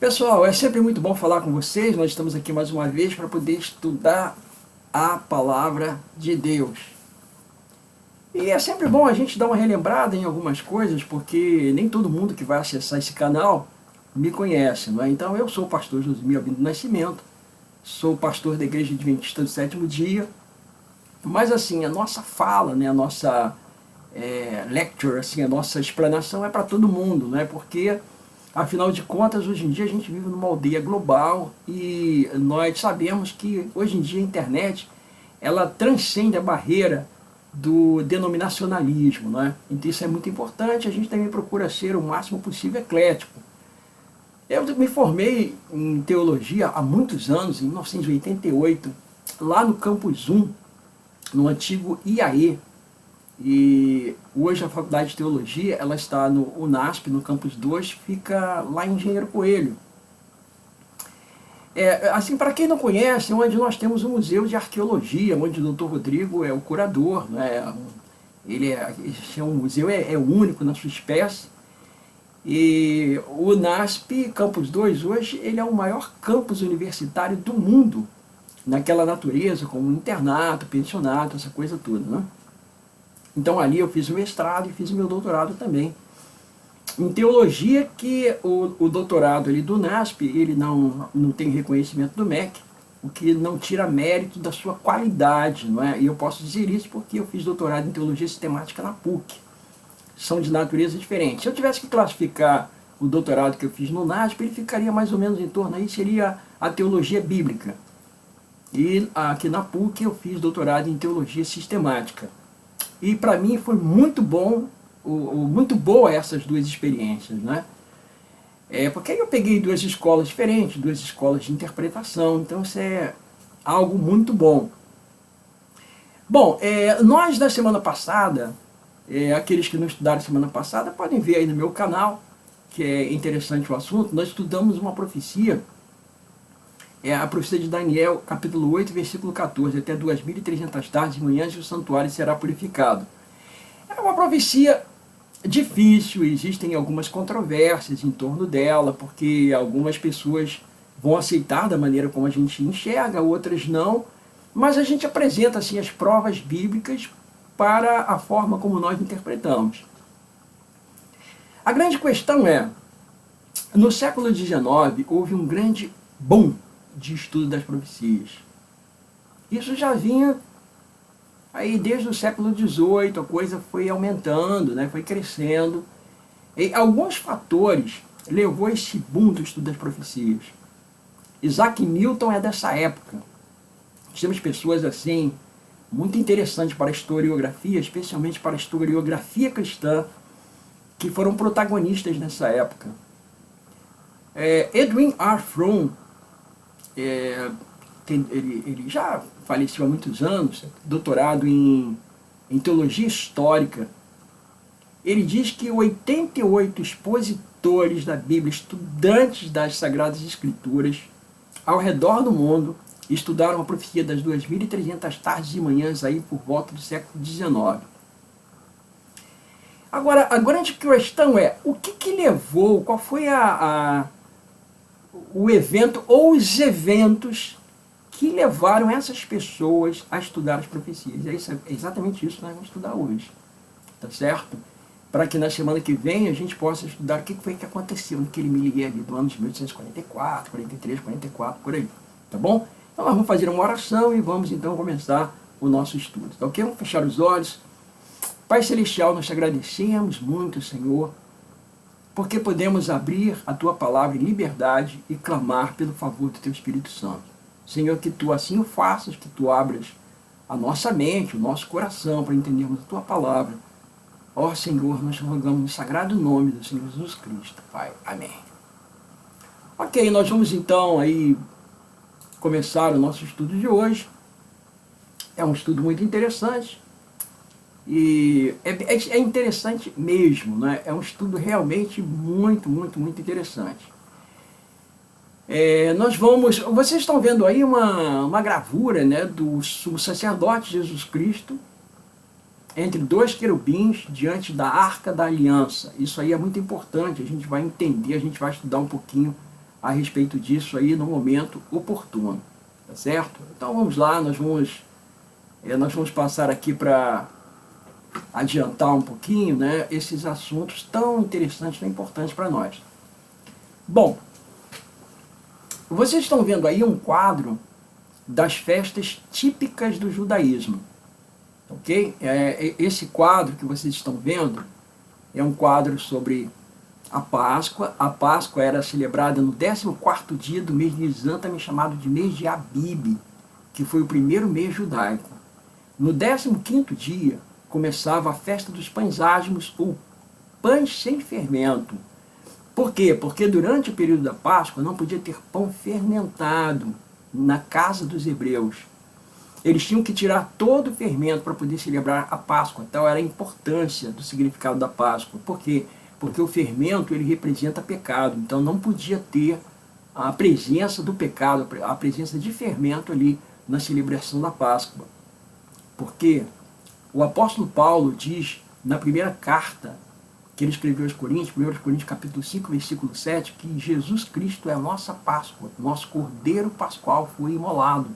Pessoal, é sempre muito bom falar com vocês. Nós estamos aqui mais uma vez para poder estudar a palavra de Deus. E é sempre bom a gente dar uma relembrada em algumas coisas, porque nem todo mundo que vai acessar esse canal me conhece, não é? Então, eu sou o pastor Josimir Albino do Nascimento, sou pastor da Igreja Adventista do Sétimo Dia, mas assim, a nossa fala, né, a nossa lecture, assim, a nossa explanação é para todo mundo, né? Porque afinal de contas, hoje em dia a gente vive numa aldeia global e nós sabemos que hoje em dia a internet ela transcende a barreira do denominacionalismo, né? Então isso é muito importante, a gente também procura ser o máximo possível eclético. Eu me formei em teologia há muitos anos, em 1988, lá no Campus 1, no antigo IAE, e hoje a Faculdade de Teologia ela está no UNASP, no Campus 2, fica lá em Engenheiro Coelho. Assim, para quem não conhece, onde nós temos um museu de arqueologia, onde o Dr. Rodrigo é o curador, né? Esse é um museu é único na sua espécie. E o UNASP Campus 2 hoje ele é o maior campus universitário do mundo, naquela natureza, como internato, pensionato, essa coisa toda, né? Então ali eu fiz o mestrado e fiz o meu doutorado também. Em teologia, que o doutorado ali do NASP, ele não tem reconhecimento do MEC, o que não tira mérito da sua qualidade, não é? E eu posso dizer isso porque eu fiz doutorado em teologia sistemática na PUC. São de natureza diferente. Se eu tivesse que classificar o doutorado que eu fiz no NASP, ele ficaria mais ou menos em torno aí, seria a teologia bíblica. E aqui na PUC eu fiz doutorado em teologia sistemática. E para mim foi muito bom, muito boa essas duas experiências, né? Porque aí eu peguei duas escolas diferentes, duas escolas de interpretação, então isso é algo muito bom. Bom, nós da semana passada, aqueles que não estudaram semana passada, podem ver aí no meu canal, que é interessante o assunto, nós estudamos uma profecia, a profecia de Daniel, capítulo 8, versículo 14, até 2.300 tardes e manhãs e o santuário será purificado. É uma profecia difícil, existem algumas controvérsias em torno dela, porque algumas pessoas vão aceitar da maneira como a gente enxerga, outras não, mas a gente apresenta assim as provas bíblicas para a forma como nós interpretamos. A grande questão é, no século XIX houve um grande boom de estudo das profecias. Isso já vinha aí desde o século XVIII, a coisa foi aumentando, né, foi crescendo. E alguns fatores levou esse boom do estudo das profecias. Isaac Newton é dessa época. Temos pessoas assim, muito interessantes para a historiografia, especialmente para a historiografia cristã, que foram protagonistas nessa época. Edwin R. Fromm, ele já faleceu há muitos anos, doutorado em teologia histórica. Ele diz que 88 expositores da Bíblia, estudantes das Sagradas Escrituras, ao redor do mundo, estudaram a profecia das 2.300 tardes e manhãs aí por volta do século XIX. Agora, a grande questão é, o que levou, qual foi o evento ou os eventos que levaram essas pessoas a estudar as profecias? É exatamente isso que nós vamos estudar hoje, tá certo? Para que na semana que vem a gente possa estudar o que foi que aconteceu naquele milieu ali do ano de 1844, 43, 44, por aí, tá bom? Então nós vamos fazer uma oração e vamos então começar o nosso estudo, tá ok? Vamos fechar os olhos. Pai Celestial, nós te agradecemos muito, Senhor, porque podemos abrir a Tua palavra em liberdade e clamar pelo favor do Teu Espírito Santo. Senhor, que Tu assim o faças, que Tu abras a nossa mente, o nosso coração, para entendermos a Tua palavra. Ó Senhor, nós te rogamos no sagrado nome do Senhor Jesus Cristo, Pai. Amém. Ok, nós vamos então aí começar o nosso estudo de hoje. É um estudo muito interessante. E é interessante mesmo, né? É um estudo realmente muito, muito, muito interessante. Vocês estão vendo aí uma gravura, né, do sumo sacerdote Jesus Cristo entre dois querubins diante da Arca da Aliança. Isso aí é muito importante, a gente vai entender, a gente vai estudar um pouquinho a respeito disso aí no momento oportuno, tá certo? Então vamos lá, nós vamos passar aqui para adiantar um pouquinho, né, esses assuntos tão interessantes, tão importantes para nós. Bom, vocês estão vendo aí um quadro das festas típicas do judaísmo, ok? Esse quadro que vocês estão vendo é um quadro sobre a Páscoa. A Páscoa era celebrada no 14º dia do mês de Nisan, também chamado de mês de Abib, que foi o primeiro mês judaico. No 15º dia começava a festa dos pães asmos, ou pães sem fermento. Por quê? Porque durante o período da Páscoa não podia ter pão fermentado na casa dos hebreus. Eles tinham que tirar todo o fermento para poder celebrar a Páscoa. Então era a importância do significado da Páscoa. Por quê? Porque o fermento ele representa pecado. Então não podia ter a presença do pecado, a presença de fermento ali na celebração da Páscoa. Porque o apóstolo Paulo diz na primeira carta que ele escreveu aos Coríntios, 1 Coríntios capítulo 5, versículo 7, que Jesus Cristo é a nossa Páscoa, nosso Cordeiro Pascual foi imolado.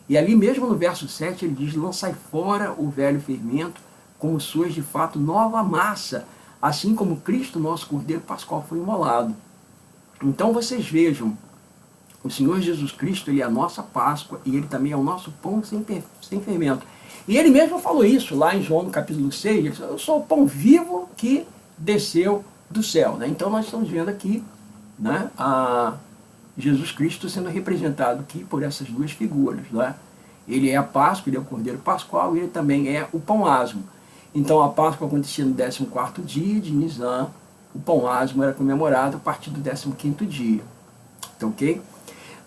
E ali mesmo no verso 7 ele diz, lançai fora o velho fermento, como sois de fato nova massa, assim como Cristo, nosso Cordeiro Pascual, foi imolado. Então vocês vejam, o Senhor Jesus Cristo, ele é a nossa Páscoa e ele também é o nosso pão sem fermento. E ele mesmo falou isso lá em João no capítulo 6, ele disse, eu sou o pão vivo que desceu do céu. Né? Então nós estamos vendo aqui, né, a Jesus Cristo sendo representado aqui por essas duas figuras. Né? Ele é a Páscoa, ele é o Cordeiro Pascual e ele também é o pão asmo. Então a Páscoa acontecia no 14º dia de Nisan, o pão asmo era comemorado a partir do 15º dia. Então, ok?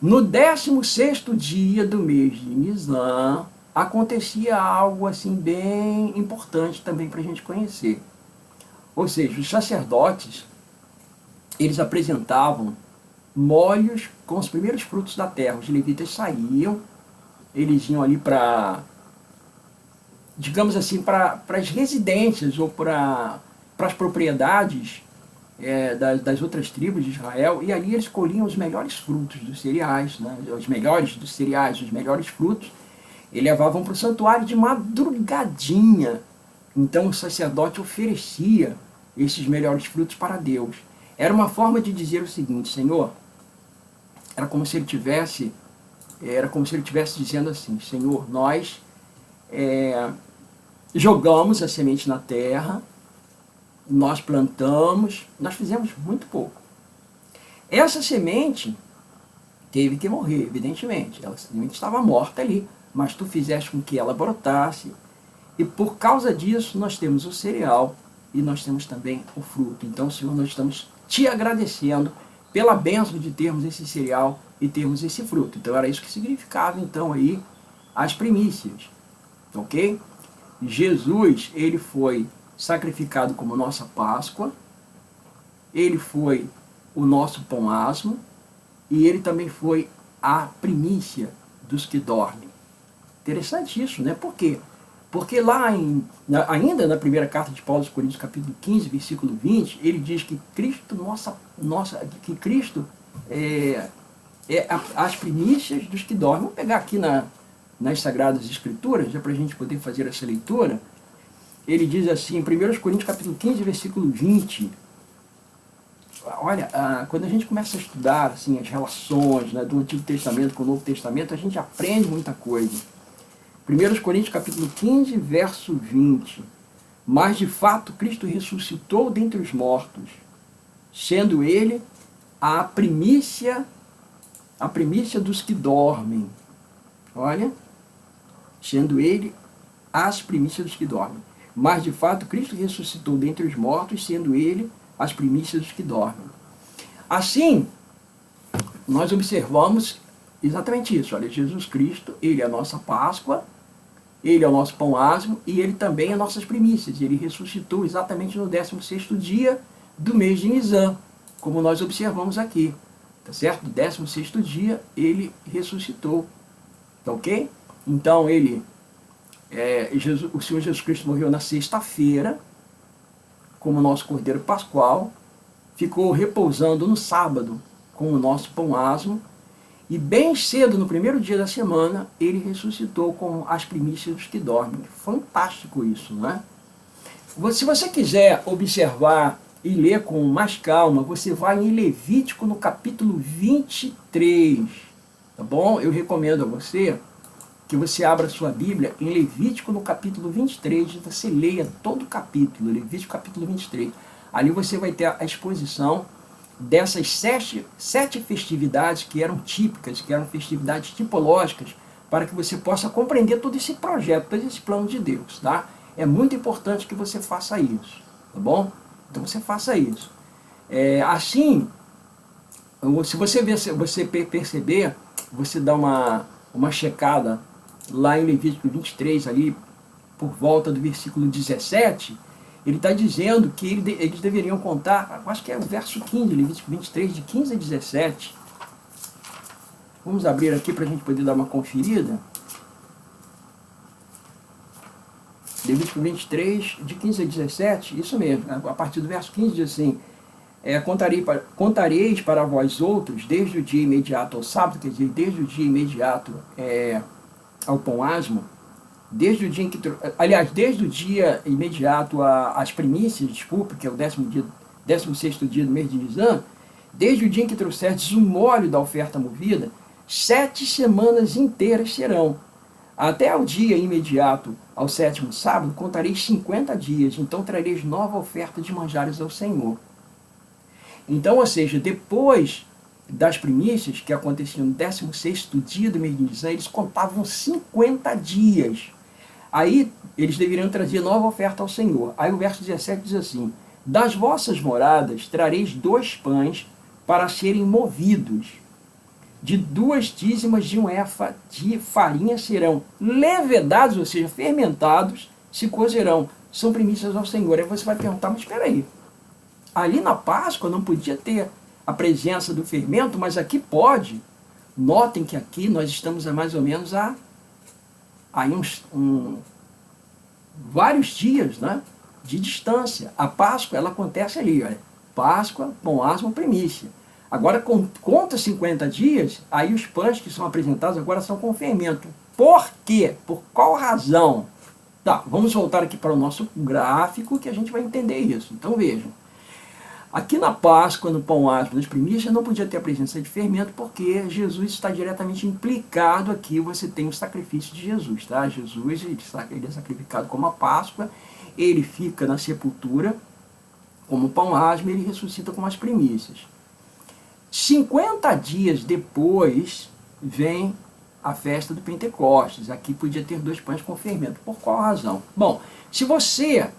No 16º dia do mês de Nisan, acontecia algo assim bem importante também para a gente conhecer. Ou seja, os sacerdotes, eles apresentavam molhos com os primeiros frutos da terra. Os levitas saíam, eles iam ali para, digamos assim, para as residências ou para as propriedades das outras tribos de Israel, e ali eles colhiam os melhores frutos dos cereais, né? Os melhores dos cereais, os melhores frutos, e levavam para o santuário de madrugadinha. Então o sacerdote oferecia esses melhores frutos para Deus. Era uma forma de dizer o seguinte, Senhor, era como se ele estivesse dizendo assim, Senhor, nós jogamos a semente na terra, nós plantamos, nós fizemos muito pouco. Essa semente teve que morrer, evidentemente. A semente estava morta ali, mas tu fizeste com que ela brotasse. E por causa disso nós temos o cereal e nós temos também o fruto. Então, Senhor, nós estamos te agradecendo pela bênção de termos esse cereal e termos esse fruto. Então era isso que significava então aí as primícias. Ok? Jesus, ele foi sacrificado como nossa Páscoa, ele foi o nosso pão asmo e ele também foi a primícia dos que dormem. Interessante isso, né? Por quê? Porque lá, ainda na primeira carta de Paulo aos Coríntios, capítulo 15, versículo 20, ele diz que Cristo, que Cristo é as primícias dos que dormem. Vamos pegar aqui nas Sagradas Escrituras, já para a gente poder fazer essa leitura. Ele diz assim, em 1 Coríntios, capítulo 15, versículo 20, olha, quando a gente começa a estudar assim, as relações, né, do Antigo Testamento com o Novo Testamento, a gente aprende muita coisa. 1 Coríntios capítulo 15, verso 20. Mas de fato Cristo ressuscitou dentre os mortos, sendo ele a primícia dos que dormem. Olha, sendo ele as primícias dos que dormem. Mas de fato Cristo ressuscitou dentre os mortos, sendo ele as primícias dos que dormem. Assim, nós observamos exatamente isso. Olha, Jesus Cristo, ele é a nossa Páscoa, ele é o nosso pão asmo e ele também é nossas primícias. Ele ressuscitou exatamente no 16º dia do mês de Nisan, como nós observamos aqui. Tá certo? No 16º dia ele ressuscitou. Tá ok? Então o Senhor Jesus Cristo morreu na sexta-feira, como nosso Cordeiro Pascual, ficou repousando no sábado, com o nosso pão asmo, e bem cedo, no primeiro dia da semana, ele ressuscitou com as primícias dos que dormem. Fantástico isso, não é? Se você quiser observar e ler com mais calma, você vai em Levítico no capítulo 23, tá bom? Eu recomendo a você que você abra sua Bíblia em Levítico no capítulo 23, e você leia todo o capítulo, Levítico capítulo 23. Ali você vai ter a exposição dessas sete festividades que eram típicas, que eram festividades tipológicas, para que você possa compreender todo esse projeto, todo esse plano de Deus, tá? É muito importante que você faça isso, tá bom? Então você faça isso. Assim, se você perceber, você dá uma checada lá em Levítico 23, ali por volta do versículo 17, ele está dizendo que eles deveriam contar, acho que é o verso 15, Levítico 23, de 15 a 17. Vamos abrir aqui para a gente poder dar uma conferida. Levítico 23, de 15 a 17, isso mesmo, a partir do verso 15 diz assim: contareis para vós outros, desde o dia imediato ao sábado, quer dizer, desde o dia imediato ao pão asmo, desde o dia em que, aliás, desde o dia imediato às primícias, desculpa, que é o 16º dia do mês de Nisan, desde o dia em que trouxerdes o molho da oferta movida, 7 semanas inteiras serão. Até o dia imediato ao 7º sábado, contareis 50 dias, então trareis nova oferta de manjares ao Senhor. Então, ou seja, depois das primícias, que aconteciam no 16º dia do mês de Nisan, eles contavam 50 dias. Aí eles deveriam trazer nova oferta ao Senhor. Aí o verso 17 diz assim: das vossas moradas trareis 2 pães para serem movidos. De 2 dízimas de um efa de farinha serão levedados, ou seja, fermentados, se cozerão. São primícias ao Senhor. Aí você vai perguntar, mas espera aí. Ali na Páscoa não podia ter a presença do fermento, mas aqui pode. Notem que aqui nós estamos a mais ou menos vários dias, né, de distância. A Páscoa, ela acontece ali, olha. Páscoa, pão asmo, primícia. Agora, conta 50 dias, aí os pães que são apresentados agora são com fermento. Por quê? Por qual razão? Tá, vamos voltar aqui para o nosso gráfico que a gente vai entender isso. Então vejam. Aqui na Páscoa, no pão asmo, nas primícias, não podia ter a presença de fermento, porque Jesus está diretamente implicado aqui, você tem o sacrifício de Jesus, tá? Jesus, ele é sacrificado como a Páscoa, ele fica na sepultura como pão asmo, ele ressuscita como as primícias. 50 dias depois vem a festa do Pentecostes. Aqui podia ter 2 pães com fermento. Por qual razão? Bom, se você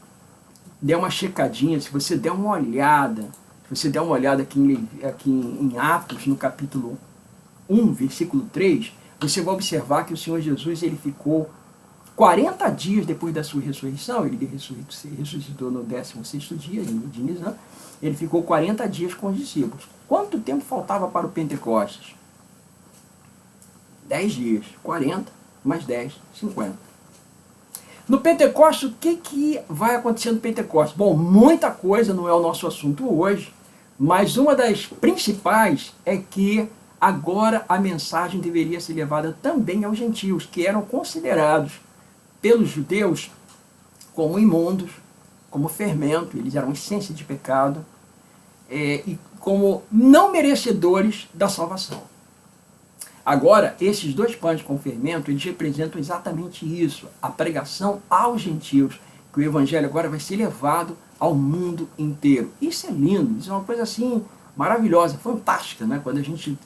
der uma checadinha, se você der uma olhada, aqui em Atos, no capítulo 1, versículo 3, você vai observar que o Senhor Jesus ele ficou 40 dias depois da sua ressurreição. Ele ressuscitou no 16º dia de Nisan. Ele ficou 40 dias com os discípulos. Quanto tempo faltava para o Pentecostes? 10 dias. 40 mais 10, 50. No Pentecostes, o que vai acontecer no Pentecostes? Bom, muita coisa, não é o nosso assunto hoje, mas uma das principais é que agora a mensagem deveria ser levada também aos gentios, que eram considerados pelos judeus como imundos, como fermento, eles eram essência de pecado, e como não merecedores da salvação. Agora, esses 2 pães com fermento, eles representam exatamente isso, a pregação aos gentios, que o evangelho agora vai ser levado ao mundo inteiro. Isso é lindo, isso é uma coisa assim maravilhosa, fantástica, né, quando a gente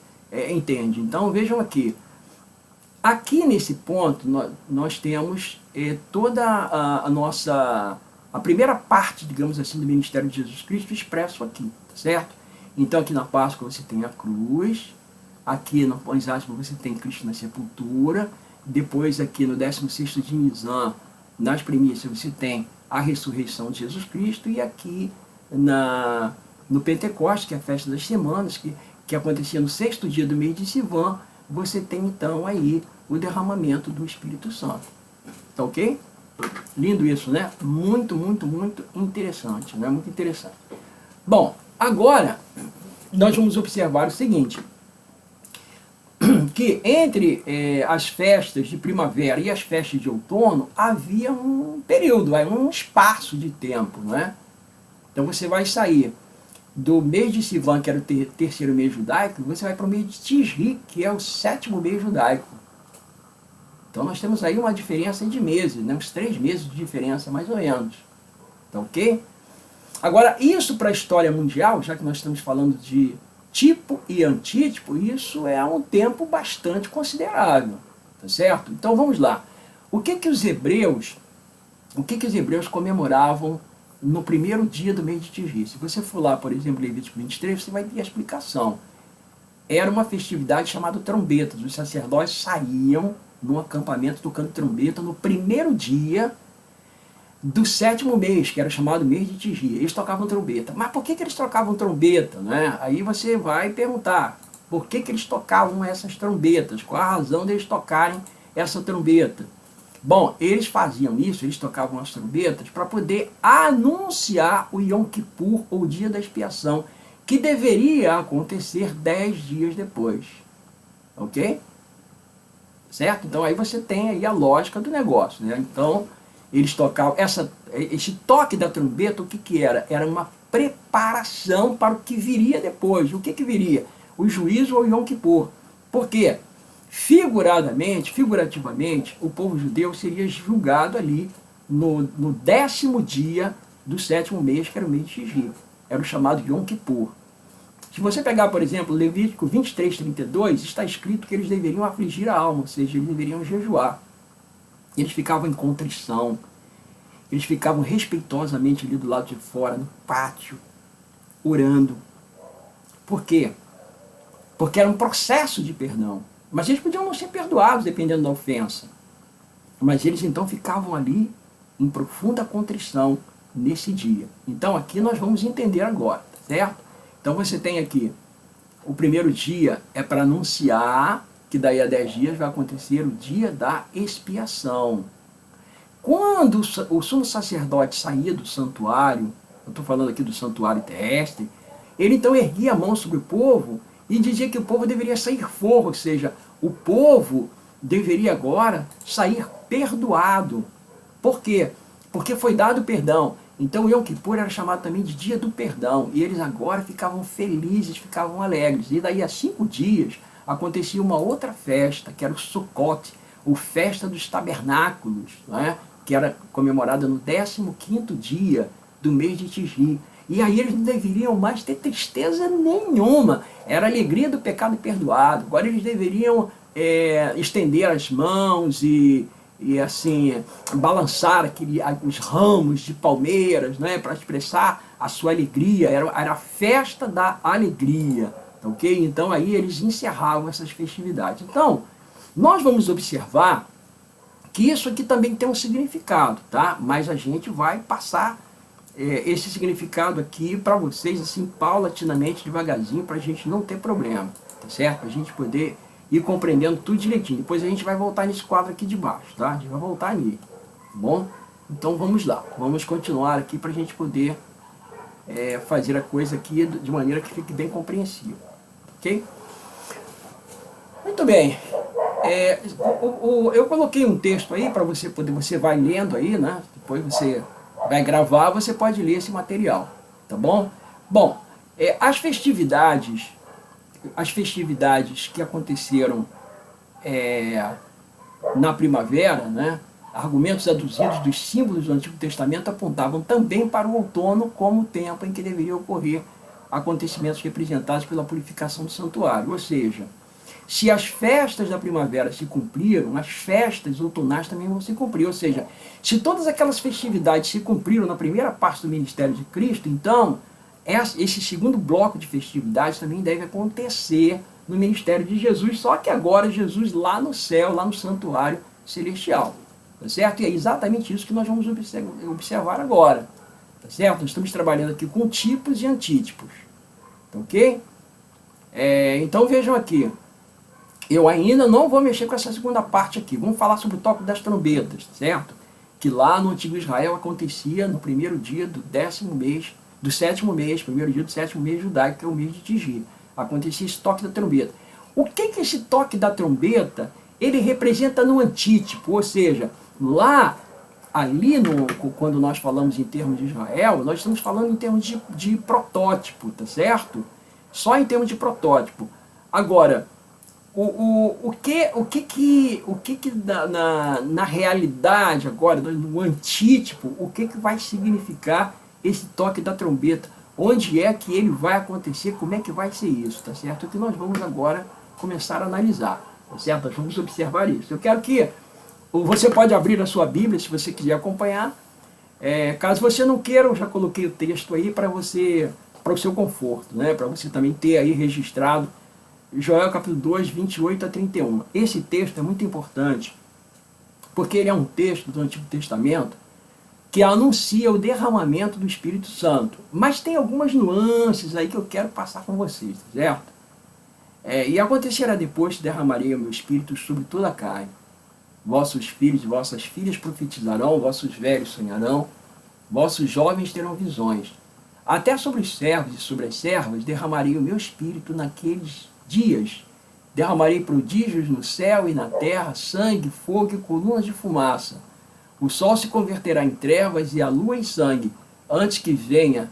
entende. Então vejam aqui nesse ponto nós temos toda a primeira parte, digamos assim, do ministério de Jesus Cristo expresso aqui, tá certo? Então aqui na Páscoa você tem a cruz, aqui no pão asmo você tem Cristo na sepultura, depois aqui no 16º de Nisan, nas primícias, você tem a ressurreição de Jesus Cristo, e aqui no Pentecostes, que é a festa das semanas, que acontecia no 6º dia do mês de Sivan, você tem então aí o derramamento do Espírito Santo. Tá ok? Lindo isso, né? Muito, muito, muito interessante, né? Muito interessante. Bom, agora nós vamos observar o seguinte, que entre as festas de primavera e as festas de outono havia um período, um espaço de tempo, não é? Então você vai sair do mês de Sivan, que era o terceiro mês judaico, você vai para o mês de Tisri, que é o sétimo mês judaico. Então nós temos aí uma diferença de meses, né? Uns 3 meses de diferença, mais ou menos. Tá ok? Agora, isso para a história mundial, já que nós estamos falando de tipo e antítipo, isso é um tempo bastante considerável. Tá certo? Então vamos lá. O que os hebreus comemoravam no primeiro dia do mês de Tisri? Se você for lá, por exemplo, Levítico 23, você vai ter a explicação. Era uma festividade chamada trombetas. Os sacerdotes saíam num acampamento tocando trombeta no primeiro dia do sétimo mês, que era chamado mês de Tisri. Eles tocavam trombeta. Mas por que eles tocavam trombeta, né? Aí você vai perguntar, por que eles tocavam essas trombetas? Qual a razão deles tocarem essa trombeta? Bom, eles faziam isso, eles tocavam as trombetas para poder anunciar o Yom Kippur, ou dia da expiação, que deveria acontecer 10 dias depois. Ok? Certo? Então aí você tem aí a lógica do negócio, né? Então, eles tocavam, esse toque da trombeta, o que era? Era uma preparação para o que viria depois. O que viria? O juízo ou Yom Kippur. Por quê? Figurativamente, o povo judeu seria julgado ali no 10º dia do sétimo mês, que era o mês de Tisri. Era o chamado Yom Kippur. Se você pegar, por exemplo, Levítico 23, 32, está escrito que eles deveriam afligir a alma, ou seja, eles deveriam jejuar. Eles ficavam em contrição, eles ficavam respeitosamente ali do lado de fora, no pátio, orando. Por quê? Porque era um processo de perdão. Mas eles podiam não ser perdoados, dependendo da ofensa. Mas eles então ficavam ali em profunda contrição nesse dia. Então aqui nós vamos entender agora, tá certo? Então você tem aqui, o primeiro dia é para anunciar que daí a 10 dias vai acontecer o dia da expiação. Quando o sumo sacerdote saía do santuário, eu estou falando aqui do santuário terrestre, ele então erguia a mão sobre o povo e dizia que o povo deveria sair fora, ou seja, o povo deveria agora sair perdoado. Por quê? Porque foi dado perdão. Então o Yom Kippur era chamado também de dia do perdão, e eles agora ficavam felizes, ficavam alegres. E daí a 5 dias acontecia uma outra festa, que era o Sukkot, ou Festa dos Tabernáculos, não é? Que era comemorada no 15º dia do mês de Tisri. E aí eles não deveriam mais ter tristeza nenhuma. Era a alegria do pecado perdoado. Agora eles deveriam estender as mãos e assim, balançar os ramos de palmeiras, né, para expressar a sua alegria. Era a festa da alegria. Ok? Então aí eles encerravam essas festividades. Então, nós vamos observar que isso aqui também tem um significado, tá? Mas a gente vai passar esse significado aqui para vocês, assim, paulatinamente, devagarzinho, para a gente não ter problema, tá certo? Para a gente poder ir compreendendo tudo direitinho. Depois a gente vai voltar nesse quadro aqui de baixo, tá? A gente vai voltar nele, tá bom? Então vamos lá, vamos continuar aqui para a gente poder fazer a coisa aqui de maneira que fique bem compreensível, ok? Muito bem. Eu coloquei um texto aí para você poder, você vai lendo aí, né? Depois você vai gravar, você pode ler esse material, tá bom? Bom, as festividades que aconteceram na primavera, né? Argumentos aduzidos dos símbolos do Antigo Testamento apontavam também para o outono como o tempo em que deveriam ocorrer acontecimentos representados pela purificação do santuário, ou seja, se as festas da primavera se cumpriram, as festas outonais também vão se cumprir. Ou seja, se todas aquelas festividades se cumpriram na primeira parte do ministério de Cristo, então esse segundo bloco de festividades também deve acontecer no ministério de Jesus, só que agora Jesus lá no céu, lá no santuário celestial. Tá certo? E é exatamente isso que nós vamos observar agora. Tá certo? Nós estamos trabalhando aqui com tipos e antítipos. Tá ok? Então vejam aqui. Eu ainda não vou mexer com essa segunda parte aqui. Vamos falar sobre o toque das trombetas, certo? Que lá no Antigo Israel acontecia no primeiro dia do 10º mês do 7º mês, primeiro dia do 7º mês judaico, que é o mês de Tishri. Acontecia esse toque da trombeta. O que esse toque da trombeta, ele representa no antítipo, ou seja, lá, ali, quando nós falamos em termos de Israel, nós estamos falando em termos de protótipo, tá certo? Só em termos de protótipo. Agora, o que na realidade agora, no antítipo, o que vai significar esse toque da trombeta? Onde é que ele vai acontecer? Como é que vai ser isso, tá certo? É o que nós vamos agora começar a analisar, tá certo? Nós vamos observar isso. Eu quero que você pode abrir a sua Bíblia, se você quiser acompanhar. Caso você não queira, eu já coloquei o texto aí para o seu conforto, né? Para você também ter aí registrado Joel capítulo 2, 28 a 31. Esse texto é muito importante, porque ele é um texto do Antigo Testamento que anuncia o derramamento do Espírito Santo. Mas tem algumas nuances aí que eu quero passar com vocês, certo? E acontecerá depois que derramarei o meu Espírito sobre toda a carne. Vossos filhos e vossas filhas profetizarão, vossos velhos sonharão, vossos jovens terão visões. Até sobre os servos e sobre as servas derramarei o meu Espírito naqueles dias. Derramarei prodígios no céu e na terra, sangue, fogo e colunas de fumaça. O sol se converterá em trevas e a lua em sangue, antes que venha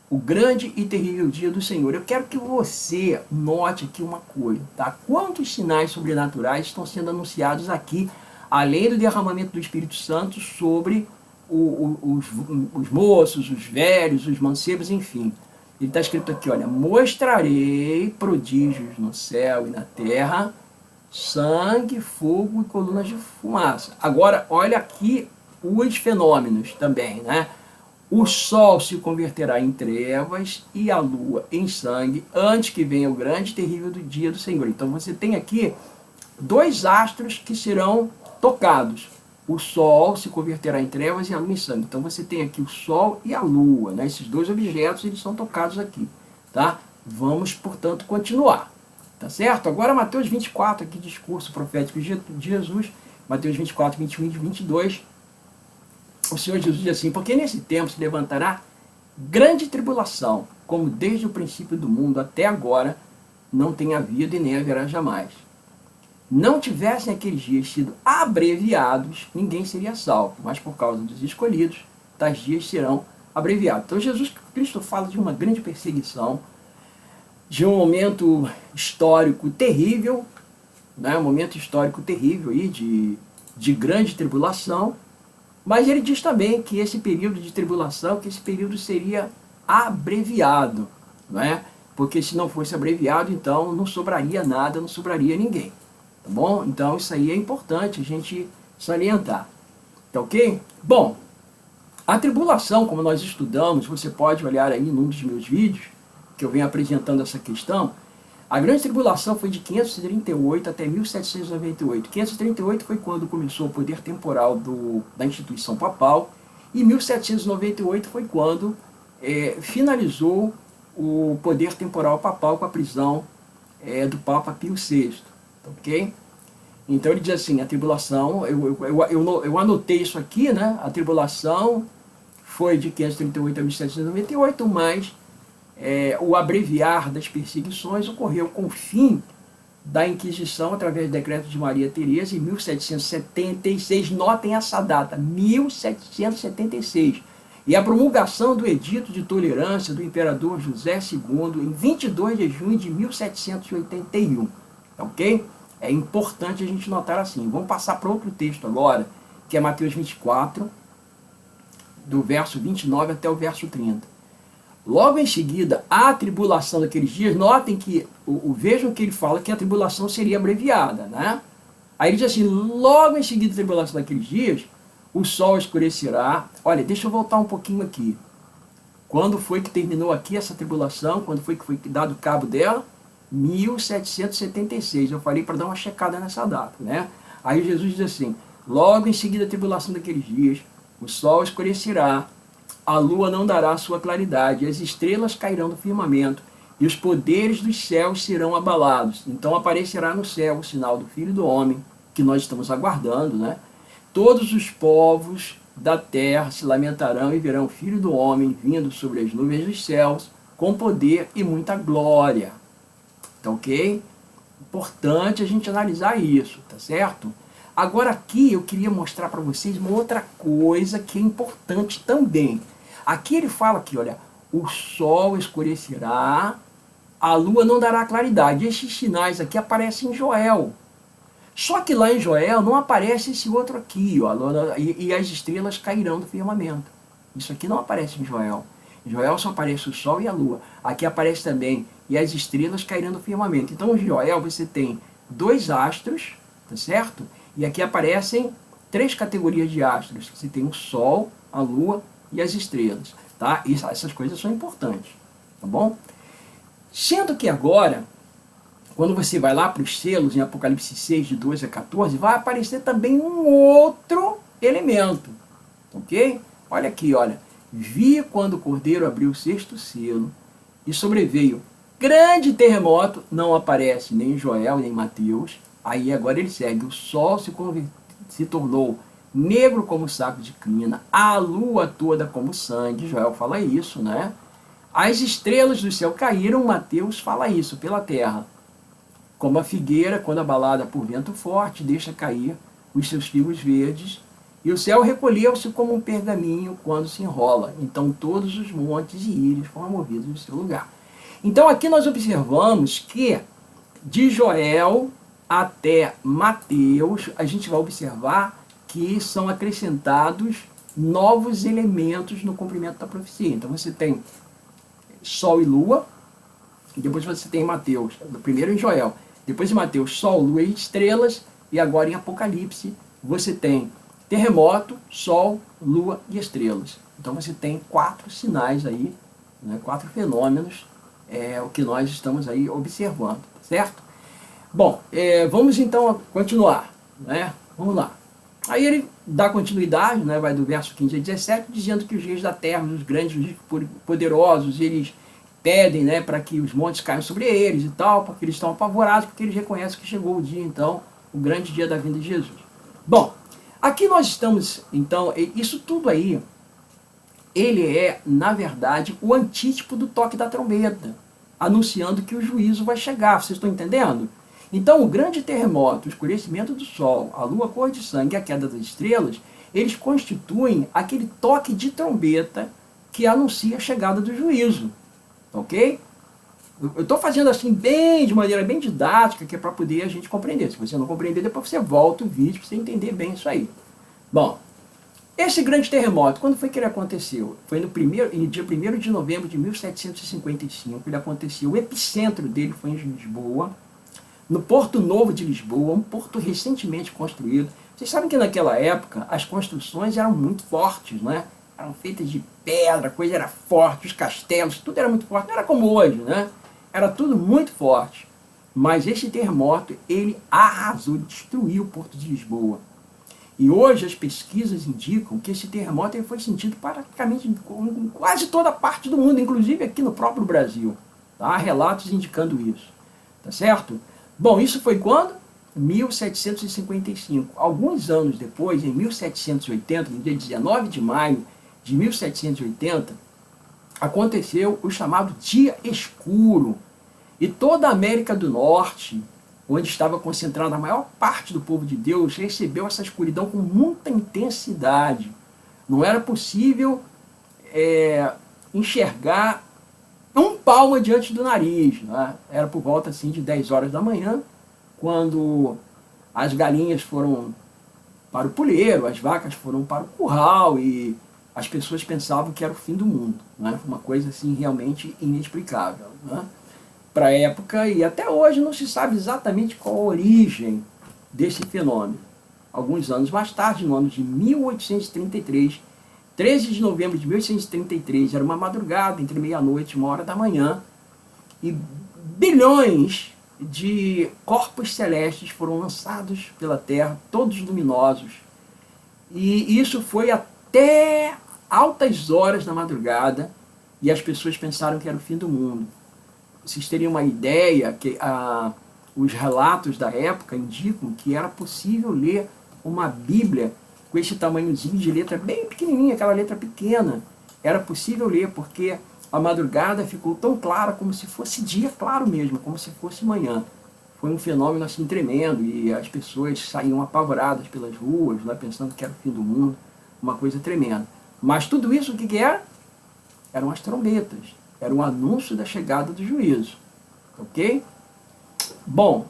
o grande e terrível dia do Senhor. Eu quero que você note aqui uma coisa, tá? Quantos sinais sobrenaturais estão sendo anunciados aqui, além do derramamento do Espírito Santo sobre os moços, os velhos, os mancebos, enfim. Ele está escrito aqui, olha, mostrarei prodígios no céu e na terra, sangue, fogo e colunas de fumaça. Agora, olha aqui os fenômenos também, né? O sol se converterá em trevas e a lua em sangue, antes que venha o grande e terrível dia do Senhor. Então você tem aqui dois astros que serão tocados. O sol se converterá em trevas e a lua em sangue. Então você tem aqui o sol e a lua, né? Esses dois objetos, eles são tocados aqui, tá? Vamos, portanto, continuar, tá certo? Agora Mateus 24, aqui discurso profético de Jesus, Mateus 24, 21 e 22, o Senhor Jesus diz assim, porque nesse tempo se levantará grande tribulação, como desde o princípio do mundo até agora não tem havido e nem haverá jamais. Não tivessem aqueles dias sido abreviados, ninguém seria salvo, mas por causa dos escolhidos, tais dias serão abreviados. Então Jesus Cristo fala de uma grande perseguição, de um momento histórico terrível, né? Um momento histórico terrível aí de grande tribulação, mas ele diz também que esse período de tribulação, que esse período seria abreviado, né? Porque se não fosse abreviado, então não sobraria nada, não sobraria ninguém. Tá bom? Então isso aí é importante a gente salientar. Tá ok? Bom, a tribulação, como nós estudamos, você pode olhar aí num dos meus vídeos, que eu venho apresentando essa questão. A grande tribulação foi de 538 até 1798. 538 foi quando começou o poder temporal da instituição papal, e 1798 foi quando finalizou o poder temporal papal com a prisão do Papa Pio VI. Ok? Então ele diz assim, a tribulação, eu anotei isso aqui, né? A tribulação foi de 538 a 1798, mas o abreviar das perseguições ocorreu com o fim da Inquisição através do decreto de Maria Teresa em 1776. Notem essa data, 1776. E a promulgação do Edito de Tolerância do Imperador José II em 22 de junho de 1781. Ok? É importante a gente notar assim. Vamos passar para outro texto agora, que é Mateus 24, do verso 29 até o verso 30. Logo em seguida, a tribulação daqueles dias, notem que, vejam que ele fala que a tribulação seria abreviada, né? Aí ele diz assim, logo em seguida da tribulação daqueles dias, o sol escurecerá. Olha, deixa eu voltar um pouquinho aqui. Quando foi que terminou aqui essa tribulação? Quando foi que foi dado cabo dela? 1776, eu falei para dar uma checada nessa data, né? Aí Jesus diz assim, logo em seguida da tribulação daqueles dias, o sol escurecerá, a lua não dará sua claridade, as estrelas cairão do firmamento, e os poderes dos céus serão abalados. Então aparecerá no céu o sinal do Filho do Homem, que nós estamos aguardando, né? Todos os povos da terra se lamentarão e verão o Filho do Homem vindo sobre as nuvens dos céus, com poder e muita glória. Tá ok? Importante a gente analisar isso, tá certo? Agora aqui eu queria mostrar para vocês uma outra coisa que é importante também. Aqui ele fala aqui, olha, o sol escurecerá, a lua não dará claridade. Esses sinais aqui aparecem em Joel. Só que lá em Joel não aparece esse outro aqui, ó, e as estrelas cairão do firmamento. Isso aqui não aparece em Joel. Em Joel só aparece o sol e a lua. Aqui aparece também, e as estrelas cairão do firmamento. Então em Joel você tem 2 astros, tá certo? E aqui aparecem 3 categorias de astros. Você tem o sol, a lua e as estrelas. Tá? Essas coisas são importantes. Tá bom? Sendo que agora, quando você vai lá para os selos, em Apocalipse 6, de 12 a 14, vai aparecer também um outro elemento. Ok? Olha aqui, olha. Vi quando o Cordeiro abriu o 6º selo e sobreveio grande terremoto, não aparece nem em Joel nem em Mateus. Aí agora ele segue, o sol se tornou negro como saco de crina, a lua toda como sangue, Joel fala isso, né? As estrelas do céu caíram, Mateus fala isso, pela terra. Como a figueira, quando abalada por vento forte, deixa cair os seus figos verdes, e o céu recolheu-se como um pergaminho quando se enrola. Então todos os montes e ilhas foram movidos do seu lugar. Então aqui nós observamos que de Joel até Mateus, a gente vai observar que são acrescentados novos elementos no cumprimento da profecia. Então você tem Sol e Lua, e depois você tem Mateus, primeiro em Joel, depois em Mateus, Sol, Lua e estrelas, e agora em Apocalipse você tem terremoto, Sol, Lua e estrelas. Então você tem 4 sinais aí, né, 4 fenômenos, o que nós estamos aí observando, certo? Bom, vamos então continuar, né? Vamos lá. Aí ele dá continuidade, né, vai do verso 15 a 17, dizendo que os reis da terra, os grandes, os poderosos, eles pedem, né, para que os montes caiam sobre eles e tal, porque eles estão apavorados, porque eles reconhecem que chegou o dia, então, o grande dia da vinda de Jesus. Bom, aqui nós estamos, então, isso tudo aí, ele é, na verdade, o antítipo do toque da trombeta, anunciando que o juízo vai chegar, vocês estão entendendo? Então, o grande terremoto, o escurecimento do sol, a lua cor de sangue e a queda das estrelas, eles constituem aquele toque de trombeta que anuncia a chegada do juízo. Ok? Eu estou fazendo assim de maneira bem didática, que é para poder a gente compreender. Se você não compreender, depois você volta o vídeo para você entender bem isso aí. Bom, esse grande terremoto, quando foi que ele aconteceu? Foi no dia 1º de novembro de 1755, ele aconteceu. O epicentro dele foi em Lisboa, no Porto Novo de Lisboa, um porto recentemente construído. Vocês sabem que naquela época as construções eram muito fortes, né? Eram feitas de pedra, a coisa era forte, os castelos, tudo era muito forte. Não era como hoje, né? Era tudo muito forte. Mas esse terremoto, ele arrasou, destruiu o Porto de Lisboa. E hoje as pesquisas indicam que esse terremoto ele foi sentido praticamente em quase toda parte do mundo, inclusive aqui no próprio Brasil. Tá? Há relatos indicando isso. Tá certo? Bom, isso foi quando? 1755. Alguns anos depois, em 1780, no dia 19 de maio de 1780, aconteceu o chamado Dia Escuro. E toda a América do Norte, onde estava concentrada a maior parte do povo de Deus, recebeu essa escuridão com muita intensidade. Não era possível enxergar um palmo diante do nariz. Né? Era por volta assim, de 10 horas da manhã, quando as galinhas foram para o puleiro, as vacas foram para o curral e as pessoas pensavam que era o fim do mundo. Né? Uma coisa assim realmente inexplicável. Né? Para a época, e até hoje não se sabe exatamente qual a origem desse fenômeno. Alguns anos mais tarde, no ano de 1833, 13 de novembro de 1833, era uma madrugada, entre meia-noite e 1h da manhã, e bilhões de corpos celestes foram lançados pela Terra, todos luminosos. E isso foi até altas horas da madrugada, e as pessoas pensaram que era o fim do mundo. Vocês teriam uma ideia que os relatos da época indicam que era possível ler uma Bíblia com esse tamanhozinho de letra bem pequenininha, aquela letra pequena, era possível ler, porque a madrugada ficou tão clara como se fosse dia claro mesmo, como se fosse manhã. Foi um fenômeno assim tremendo, e as pessoas saíam apavoradas pelas ruas, né, pensando que era o fim do mundo, uma coisa tremenda. Mas tudo isso o que era? Eram as trombetas, era um anúncio da chegada do juízo, ok? Bom,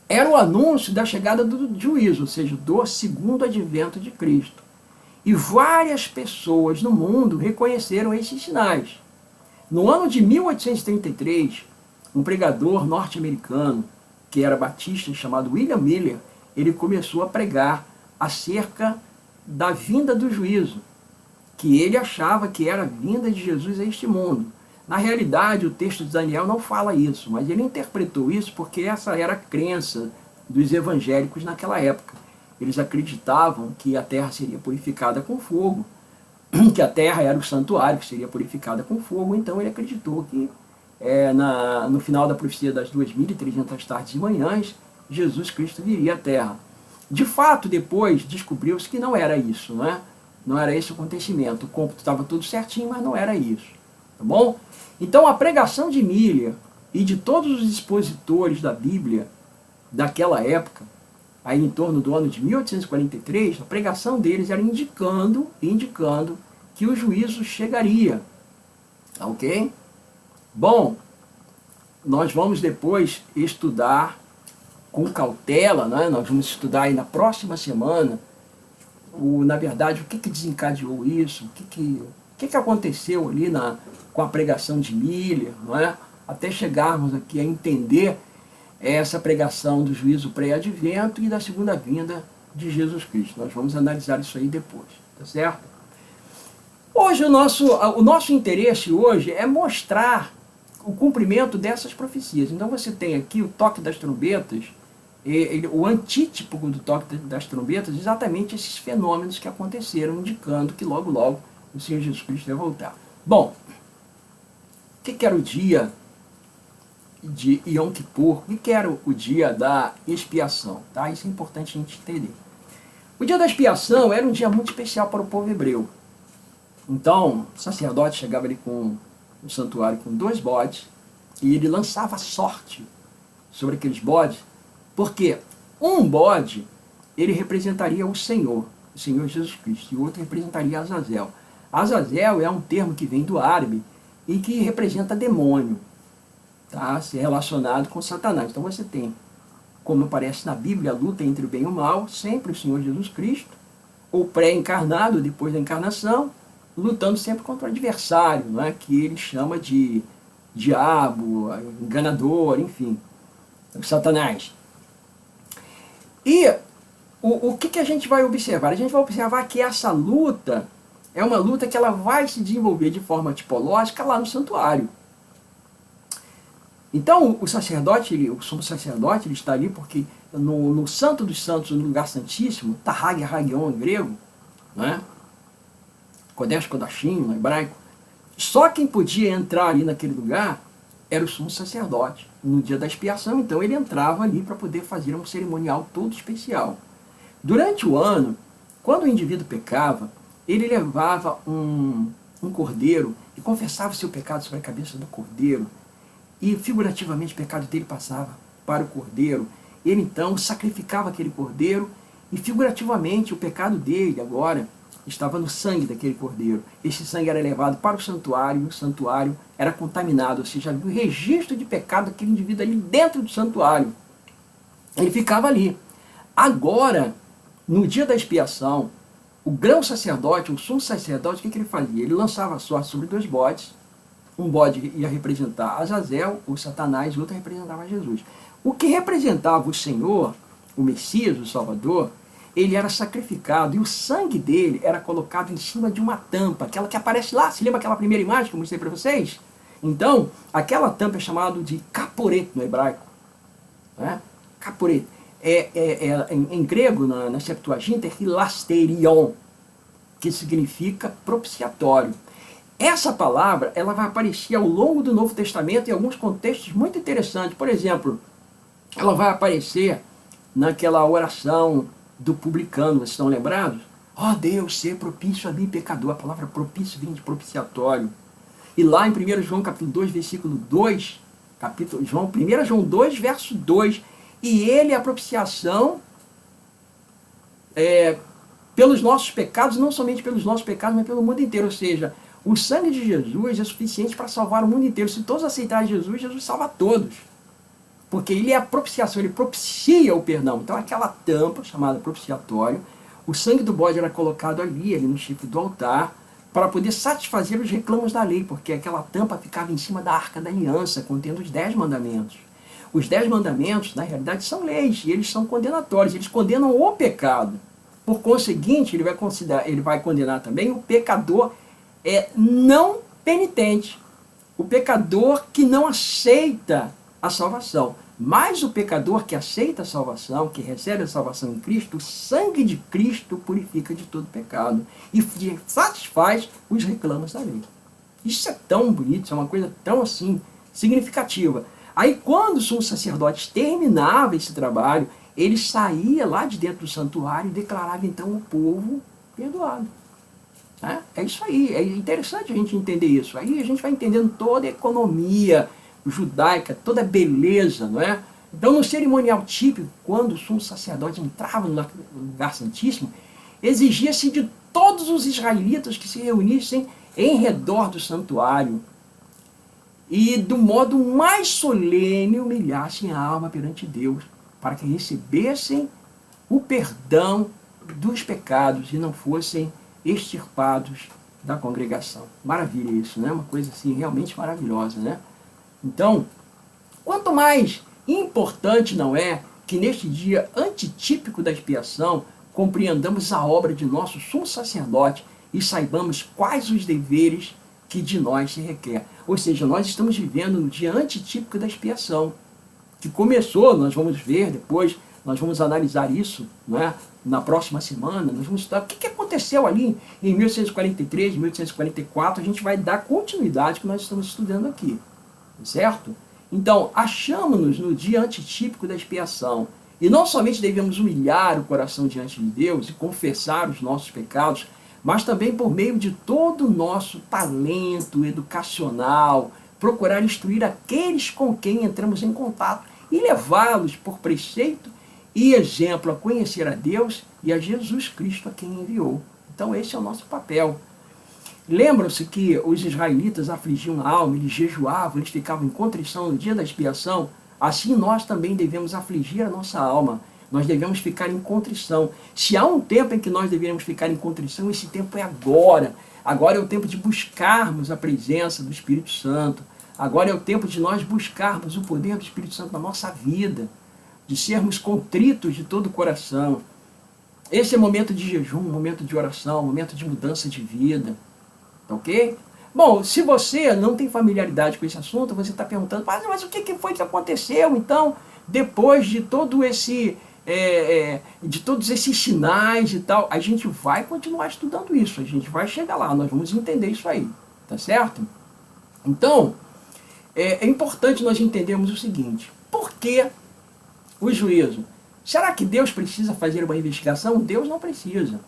era o anúncio da chegada do juízo, ou seja, do segundo advento de Cristo. E várias pessoas no mundo reconheceram esses sinais. No ano de 1833, um pregador norte-americano, que era batista, chamado William Miller, ele começou a pregar acerca da vinda do juízo, que ele achava que era a vinda de Jesus a este mundo. Na realidade, o texto de Daniel não fala isso, mas ele interpretou isso porque essa era a crença dos evangélicos naquela época. Eles acreditavam que a terra seria purificada com fogo, que a terra era o santuário que seria purificada com fogo, então ele acreditou que no final da profecia das 2.300 tardes e manhãs, Jesus Cristo viria à terra. De fato, depois descobriu-se que não era isso, né? Não era esse o acontecimento. O cômputo estava tudo certinho, mas não era isso. Tá bom? Então a pregação de Miller e de todos os expositores da Bíblia daquela época, aí em torno do ano de 1843, a pregação deles era indicando que o juízo chegaria. Tá ok? Bom, nós vamos depois estudar com cautela, né? Nós vamos estudar aí na próxima semana, na verdade, o que desencadeou isso, o que aconteceu ali com a pregação de Miller, não é? Até chegarmos aqui a entender essa pregação do juízo pré-advento e da segunda vinda de Jesus Cristo. Nós vamos analisar isso aí depois, tá certo? Hoje o nosso interesse hoje é mostrar o cumprimento dessas profecias. Então você tem aqui o toque das trombetas, o antítipo do toque das trombetas, exatamente esses fenômenos que aconteceram, indicando que logo logo o Senhor Jesus Cristo vai voltar. Bom, o que era o dia de Yom Kippur? O que era o dia da expiação? Tá? Isso é importante a gente entender. O dia da expiação era um dia muito especial para o povo hebreu. Então, o sacerdote chegava ali com o santuário com 2 bodes e ele lançava sorte sobre aqueles bodes, porque um bode ele representaria o Senhor Jesus Cristo, e o outro representaria Azazel. Azazel é um termo que vem do árabe e que representa demônio, tá? Se relacionado com Satanás. Então você tem, como aparece na Bíblia, a luta entre o bem e o mal, sempre o Senhor Jesus Cristo, ou pré-encarnado, depois da encarnação, lutando sempre contra o adversário, não é? Que ele chama de diabo, enganador, enfim, Satanás. E o que a gente vai observar? A gente vai observar que essa luta é uma luta que ela vai se desenvolver de forma tipológica lá no santuário. Então o sacerdote, o sumo sacerdote, ele está ali porque no Santo dos Santos, no lugar santíssimo, Tahag Hagion em grego, né? Kodesh Kodashim no hebraico, só quem podia entrar ali naquele lugar era o sumo sacerdote. No dia da expiação, então, ele entrava ali para poder fazer um cerimonial todo especial. Durante o ano, quando o indivíduo pecava, ele levava um cordeiro e confessava seu pecado sobre a cabeça do cordeiro, e figurativamente o pecado dele passava para o cordeiro. Ele então sacrificava aquele cordeiro e figurativamente o pecado dele agora estava no sangue daquele cordeiro. Esse sangue era levado para o santuário e o santuário era contaminado, ou seja, havia o registro de pecado daquele indivíduo ali dentro do santuário. Ele ficava ali. Agora, no dia da expiação, o grão sacerdote, o sumo sacerdote, o que ele fazia? Ele lançava a sorte sobre 2 bodes. Um bode ia representar Azazel, o Satanás, e o outro representava Jesus. O que representava o Senhor, o Messias, o Salvador, ele era sacrificado e o sangue dele era colocado em cima de uma tampa, aquela que aparece lá. Se lembra aquela primeira imagem que eu mostrei para vocês? Então, aquela tampa é chamada de caporet no hebraico. Né? Caporet. Em grego, na Septuaginta, é hilasterion, que significa propiciatório. Essa palavra ela vai aparecer ao longo do Novo Testamento em alguns contextos muito interessantes. Por exemplo, ela vai aparecer naquela oração do publicano, vocês estão lembrados? Ó Deus, ser propício a mim, pecador. A palavra propício vem de propiciatório. E lá em 1 João capítulo 2, versículo 2, 1 João 2, verso 2, e ele é a propiciação pelos nossos pecados, não somente pelos nossos pecados, mas pelo mundo inteiro. Ou seja, o sangue de Jesus é suficiente para salvar o mundo inteiro. Se todos aceitarem Jesus, Jesus salva todos. Porque ele é a propiciação, ele propicia o perdão. Então aquela tampa chamada propiciatório, o sangue do bode era colocado ali no chifre do altar, para poder satisfazer os reclamos da lei, porque aquela tampa ficava em cima da arca da aliança, contendo os 10 mandamentos. Os 10 mandamentos, na realidade, são leis, e eles são condenatórios, eles condenam o pecado. Por conseguinte, ele vai condenar também o pecador não penitente, o pecador que não aceita a salvação. Mas o pecador que aceita a salvação, que recebe a salvação em Cristo, o sangue de Cristo purifica de todo pecado e satisfaz os reclamos da lei. Isso é tão bonito, isso é uma coisa tão assim significativa. Aí quando o sumo sacerdote terminava esse trabalho, ele saía lá de dentro do santuário e declarava então o povo perdoado. É isso aí, é interessante a gente entender isso. Aí a gente vai entendendo toda a economia judaica, toda a beleza, não é? Então, no cerimonial típico, quando o sumo sacerdote entrava no lugar santíssimo, exigia-se de todos os israelitas que se reunissem em redor do santuário e, do modo mais solene, humilhassem a alma perante Deus, para que recebessem o perdão dos pecados e não fossem extirpados da congregação. Maravilha isso, né? Uma coisa assim realmente maravilhosa, né? Então, quanto mais importante não é que neste dia antitípico da expiação compreendamos a obra de nosso sumo sacerdote e saibamos quais os deveres que de nós se requer. Ou seja, nós estamos vivendo no dia antitípico da expiação, que começou, nós vamos ver depois, nós vamos analisar isso, não é? Na próxima semana, nós vamos estudar o que aconteceu ali em 1843, 1844, a gente vai dar continuidade que nós estamos estudando aqui. Certo? Então, achamos-nos no dia antitípico da expiação. E não somente devemos humilhar o coração diante de Deus e confessar os nossos pecados, mas também por meio de todo o nosso talento educacional, procurar instruir aqueles com quem entramos em contato e levá-los por preceito e exemplo a conhecer a Deus e a Jesus Cristo a quem enviou. Então esse é o nosso papel. Lembram-se que os israelitas afligiam a alma, eles jejuavam, eles ficavam em contrição no dia da expiação? Assim nós também devemos afligir a nossa alma. Nós devemos ficar em contrição. Se há um tempo em que nós deveríamos ficar em contrição, esse tempo é agora. Agora é o tempo de buscarmos a presença do Espírito Santo. Agora é o tempo de nós buscarmos o poder do Espírito Santo na nossa vida, de sermos contritos de todo o coração. Esse é momento de jejum, momento de oração, momento de mudança de vida. Ok? Bom, se você não tem familiaridade com esse assunto, você está perguntando, mas o que foi que aconteceu, então, depois de todo esse, de todos esses sinais e tal? A gente vai continuar estudando isso, a gente vai chegar lá, nós vamos entender isso aí, tá certo? Então, é importante nós entendermos o seguinte, por que o juízo? Será que Deus precisa fazer uma investigação? Deus não precisa.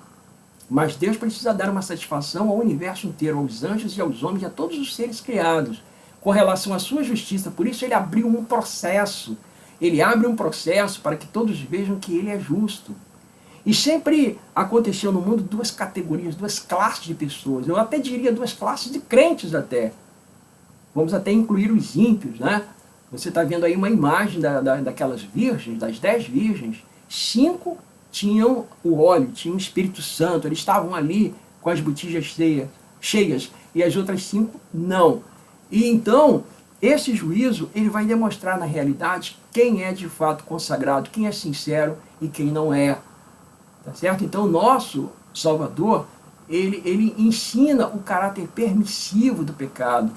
Mas Deus precisa dar uma satisfação ao universo inteiro, aos anjos e aos homens e a todos os seres criados, com relação à sua justiça. Por isso ele abriu um processo. Ele abre um processo para que todos vejam que ele é justo. E sempre aconteceu no mundo duas categorias, duas classes de pessoas. Eu até diria duas classes de crentes até. Vamos até incluir os ímpios, né? Você está vendo aí uma imagem daquelas virgens, das 10 virgens. 5 tinham o óleo, tinham o Espírito Santo, eles estavam ali com as botijas cheias, e as outras 5 não. E então, esse juízo, ele vai demonstrar na realidade quem é de fato consagrado, quem é sincero e quem não é. Tá certo? Então, o nosso Salvador, ele ensina o caráter permissivo do pecado.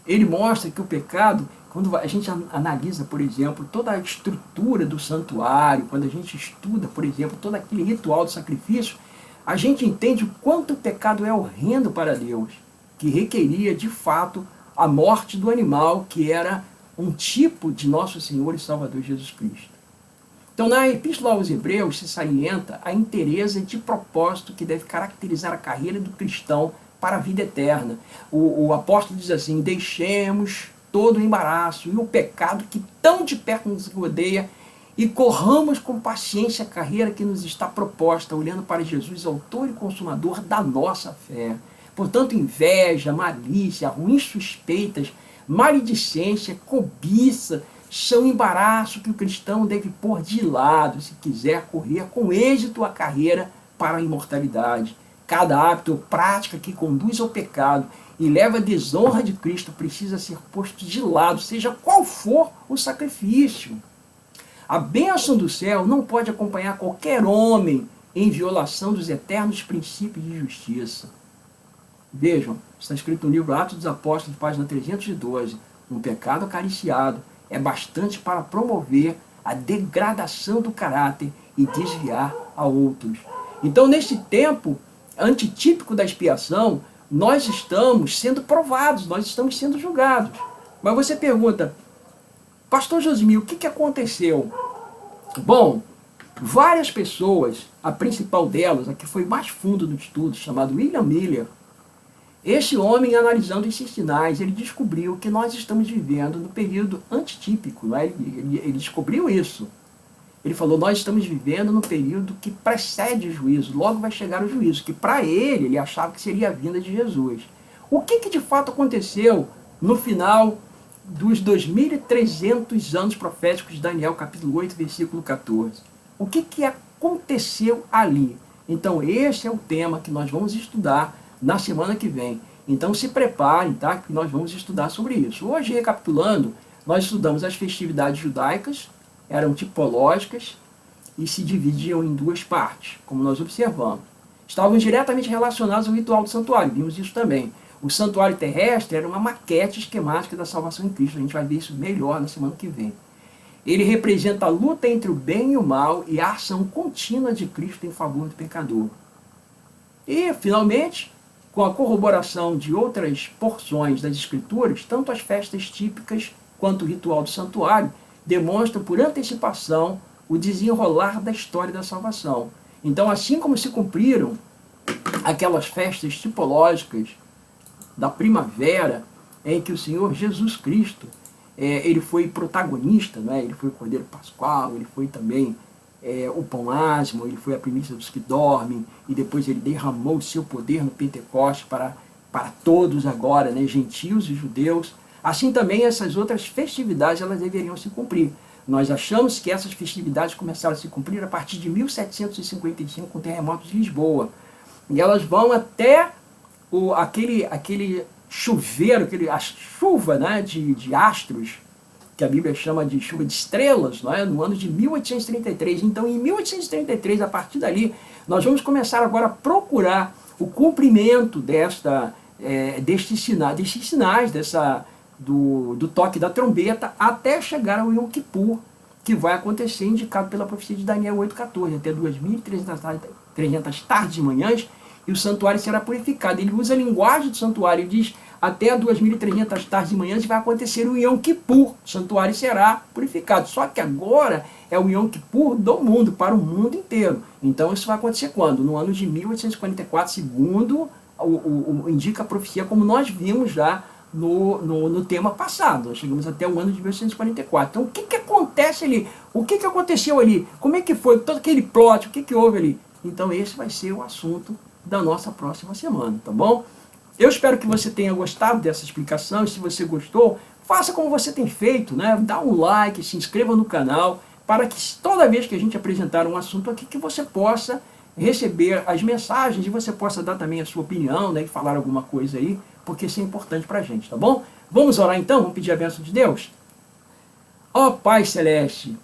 Ele mostra que o pecado, quando a gente analisa, por exemplo, toda a estrutura do santuário, quando a gente estuda, por exemplo, todo aquele ritual do sacrifício, a gente entende o quanto o pecado é horrendo para Deus, que requeria, de fato, a morte do animal, que era um tipo de nosso Senhor e Salvador Jesus Cristo. Então, na Epístola aos Hebreus se salienta a inteireza de propósito que deve caracterizar a carreira do cristão para a vida eterna. O apóstolo diz assim: deixemos todo o embaraço e o pecado que tão de perto nos rodeia e corramos com paciência a carreira que nos está proposta, olhando para Jesus, autor e consumador da nossa fé. Portanto, inveja, malícia, ruins suspeitas, maledicência, cobiça, são embaraço que o cristão deve pôr de lado se quiser correr com êxito a carreira para a imortalidade. Cada hábito ou prática que conduz ao pecado e leva à desonra de Cristo precisa ser posto de lado, seja qual for o sacrifício. A bênção do céu não pode acompanhar qualquer homem em violação dos eternos princípios de justiça. Vejam, está escrito no livro Atos dos Apóstolos, página 312, um pecado acariciado é bastante para promover a degradação do caráter e desviar a outros. Então, neste tempo antitípico da expiação, nós estamos sendo provados, nós estamos sendo julgados. Mas você pergunta: pastor Josimir, o que aconteceu? Bom, várias pessoas, a principal delas, a que foi mais fundo no estudo, chamado William Miller, esse homem, analisando esses sinais, ele descobriu que nós estamos vivendo no período antitípico. Não é? Ele descobriu isso. Ele falou: nós estamos vivendo no período que precede o juízo, logo vai chegar o juízo, que para ele achava que seria a vinda de Jesus. O que de fato aconteceu no final dos 2.300 anos proféticos de Daniel, capítulo 8, versículo 14? O que aconteceu ali? Então, esse é o tema que nós vamos estudar na semana que vem. Então se preparem, tá? Que nós vamos estudar sobre isso. Hoje, recapitulando, nós estudamos as festividades judaicas, eram tipológicas e se dividiam em duas partes, como nós observamos. Estavam diretamente relacionados ao ritual do santuário, vimos isso também. O santuário terrestre era uma maquete esquemática da salvação em Cristo. A gente vai ver isso melhor na semana que vem. Ele representa a luta entre o bem e o mal e a ação contínua de Cristo em favor do pecador. E, finalmente, com a corroboração de outras porções das Escrituras, tanto as festas típicas quanto o ritual do santuário demonstram por antecipação o desenrolar da história da salvação. Então, assim como se cumpriram aquelas festas tipológicas da primavera, em que o Senhor Jesus Cristo ele foi protagonista, né? Ele foi o Cordeiro Pascual, ele foi também o pão asmo, ele foi a primícia dos que dormem, e depois ele derramou o seu poder no Pentecostes para todos agora, né? Gentios e judeus. Assim também essas outras festividades elas deveriam se cumprir. Nós achamos que essas festividades começaram a se cumprir a partir de 1755, com o terremoto de Lisboa. E elas vão até aquele chuveiro, a chuva, né, de astros, que a Bíblia chama de chuva de estrelas, não é? No ano de 1833. Então, em 1833, a partir dali, nós vamos começar agora a procurar o cumprimento destes sinais, do toque da trombeta, até chegar ao Yom Kippur, que vai acontecer, indicado pela profecia de Daniel 8,14, até 2.300 tardes e manhãs, e o santuário será purificado. Ele usa a linguagem do santuário, ele diz: até 2.300 tardes e manhãs vai acontecer o Yom Kippur, o santuário será purificado. Só que agora é o Yom Kippur do mundo, para o mundo inteiro. Então isso vai acontecer quando? No ano de 1844, segundo indica a profecia, como nós vimos já no tema passado. Nós chegamos até o ano de 1844. Então o que acontece ali? O que aconteceu ali? Como é que foi todo aquele plot? O que houve ali? Então esse vai ser o assunto da nossa próxima semana, tá bom? Eu espero que você tenha gostado dessa explicação, e se você gostou, faça como você tem feito, né? Dá um like, se inscreva no canal, para que toda vez que a gente apresentar um assunto aqui, que você possa receber as mensagens e você possa dar também a sua opinião, né? E falar alguma coisa aí, porque isso é importante pra gente, tá bom? Vamos orar então? Vamos pedir a bênção de Deus? Ó Pai Celeste,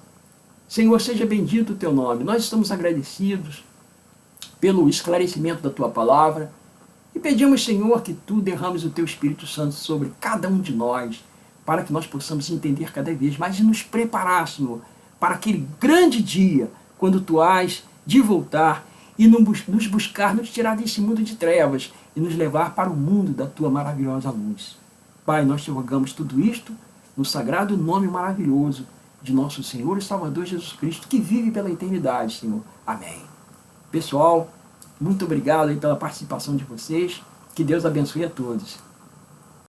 Senhor, seja bendito o teu nome. Nós estamos agradecidos pelo esclarecimento da tua palavra, e pedimos, Senhor, que tu derrames o teu Espírito Santo sobre cada um de nós, para que nós possamos entender cada vez mais e nos preparar, Senhor, para aquele grande dia, quando tu hás de voltar e nos buscar, nos tirar desse mundo de trevas e nos levar para o mundo da tua maravilhosa luz. Pai, nós te rogamos tudo isto no sagrado nome maravilhoso de nosso Senhor e Salvador Jesus Cristo, que vive pela eternidade, Senhor. Amém. Pessoal, muito obrigado aí pela participação de vocês. Que Deus abençoe a todos.